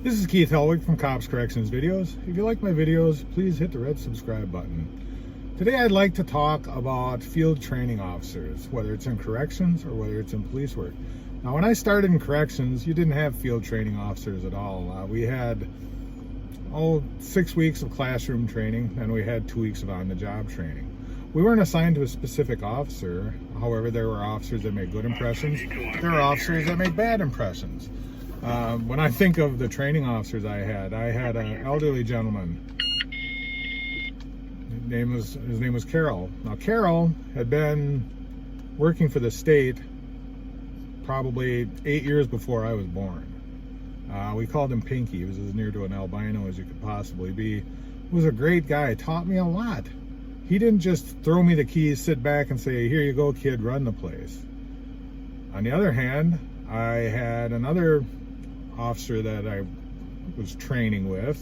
This is Keith Helwig from Cops Corrections Videos. If you like my videos, please hit the red subscribe button. Today I'd like to talk about field training officers, whether it's in corrections or whether it's in police work. Now, when I started in corrections, you didn't have field training officers at all. We had 6 weeks of classroom training, and we had 2 weeks of on-the-job training. We weren't assigned to a specific officer. However, there were officers that made good impressions. There were officers that made bad impressions. When I think of the training officers I had an elderly gentleman. His name was Carol. Now, Carol had been working for the state probably 8 years before I was born. We called him Pinky. He was as near to an albino as you could possibly be. He was a great guy. Taught me a lot. He didn't just throw me the keys, sit back and say, "Here you go, kid, run the place." On the other hand, I had another officer that I was training with.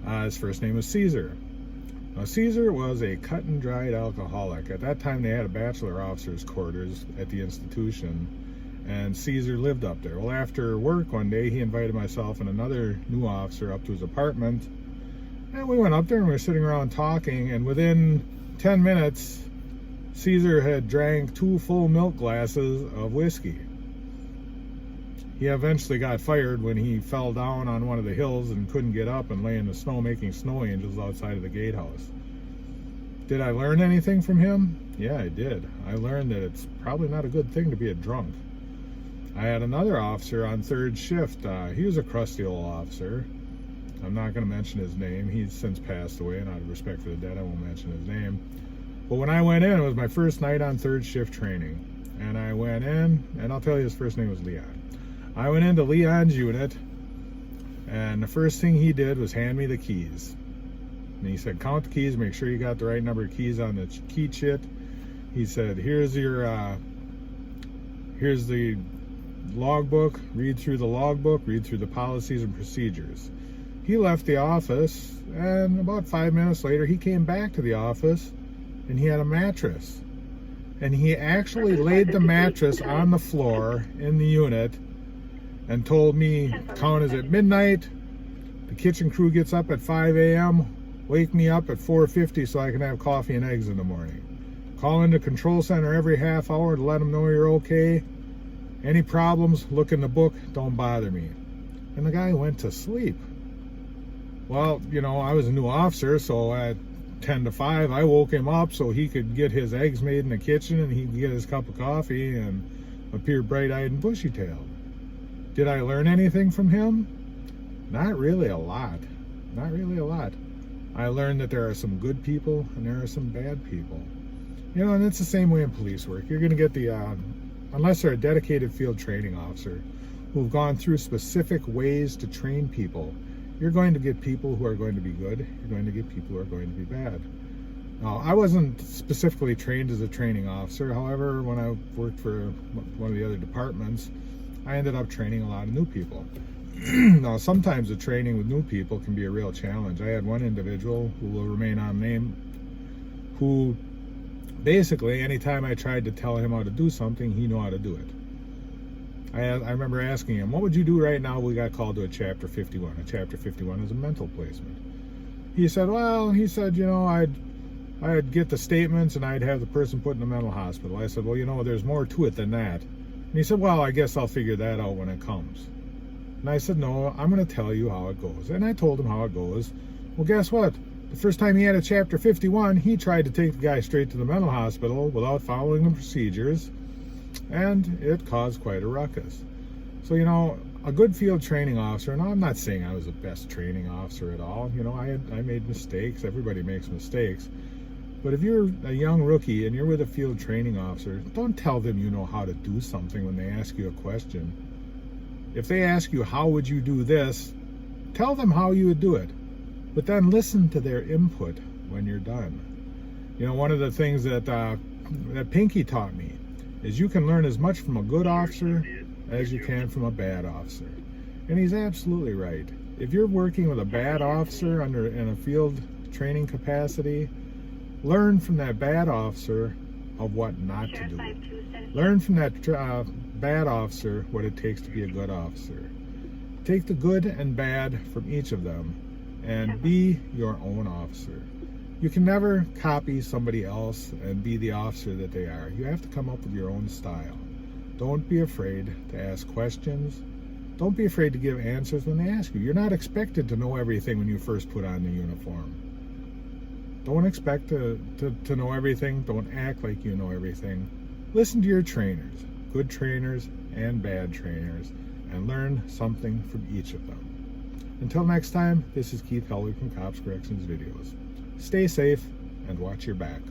His first name was Caesar. Now, Caesar was a cut and dried alcoholic. At that time, they had a bachelor officer's quarters at the institution, and Caesar lived up there. Well, after work one day, he invited myself and another new officer up to his apartment, and we went up there and we were sitting around talking, and within 10 minutes, Caesar had drank 2 full milk glasses of whiskey. He eventually got fired when he fell down on one of the hills and couldn't get up and lay in the snow making snow angels outside of the gatehouse. Did I learn anything from him? Yeah, I did. I learned that it's probably not a good thing to be a drunk. I had another officer on third shift. He was a crusty old officer. I'm not going to mention his name. He's since passed away, and out of respect for the dead, I won't mention his name. But when I went in, it was my first night on third shift training. And I went in, and I'll tell you, his first name was Leon. I went into Leon's unit, and the first thing he did was hand me the keys. And he said, "Count the keys, make sure you got the right number of keys on the key chit." He said, here's the logbook, read through the logbook, read through the policies and procedures. He left the office, and about 5 minutes later, he came back to the office, and he had a mattress. And he actually laid the mattress on the floor in the unit and told me, "Count is at midnight, the kitchen crew gets up at 5 a.m., wake me up at 4:50 so I can have coffee and eggs in the morning. Call into control center every half hour to let them know you're okay. Any problems, look in the book, don't bother me." And the guy went to sleep. Well, I was a new officer, so at 10 to 5, I woke him up so he could get his eggs made in the kitchen and he could get his cup of coffee and appear bright-eyed and bushy-tailed. Did I learn anything from him? Not really a lot. Not really a lot. I learned that there are some good people and there are some bad people. And it's the same way in police work. You're going to get unless they're a dedicated field training officer who've gone through specific ways to train people, you're going to get people who are going to be good. You're going to get people who are going to be bad. Now, I wasn't specifically trained as a training officer. However, when I worked for one of the other departments, I ended up training a lot of new people. Now, sometimes the training with new people can be a real challenge. I had one individual who will remain unnamed who basically, anytime I tried to tell him how to do something, he knew how to do it. I remember asking him, "What would you do right now we got called to a Chapter 51? A Chapter 51 is a mental placement." He said, I'd get the statements and I'd have the person put in a mental hospital. I said, "Well, there's more to it than that." And he said, "Well, I guess I'll figure that out when it comes." And I said, "No, I'm going to tell you how it goes." And I told him how it goes. Well, guess what? The first time he had a Chapter 51, he tried to take the guy straight to the mental hospital without following the procedures, and it caused quite a ruckus. So, a good field training officer, and I'm not saying I was the best training officer at all. I made mistakes. Everybody makes mistakes. But if you're a young rookie and you're with a field training officer, don't tell them you know how to do something when they ask you a question. If they ask you, "How would you do this?" tell them how you would do it. But then listen to their input when you're done. One of the things that Pinky taught me is you can learn as much from a good officer as you can from a bad officer. And he's absolutely right. If you're working with a bad officer in a field training capacity, learn from that bad officer of what not to do. Learn from that bad officer what it takes to be a good officer. Take the good and bad from each of them and be your own officer. You can never copy somebody else and be the officer that they are. You have to come up with your own style. Don't be afraid to ask questions. Don't be afraid to give answers when they ask you. You're not expected to know everything when you first put on the uniform. Don't expect to know everything. Don't act like you know everything. Listen to your trainers, good trainers and bad trainers, and learn something from each of them. Until next time, this is Keith Heller from Cops Corrections Videos. Stay safe and watch your back.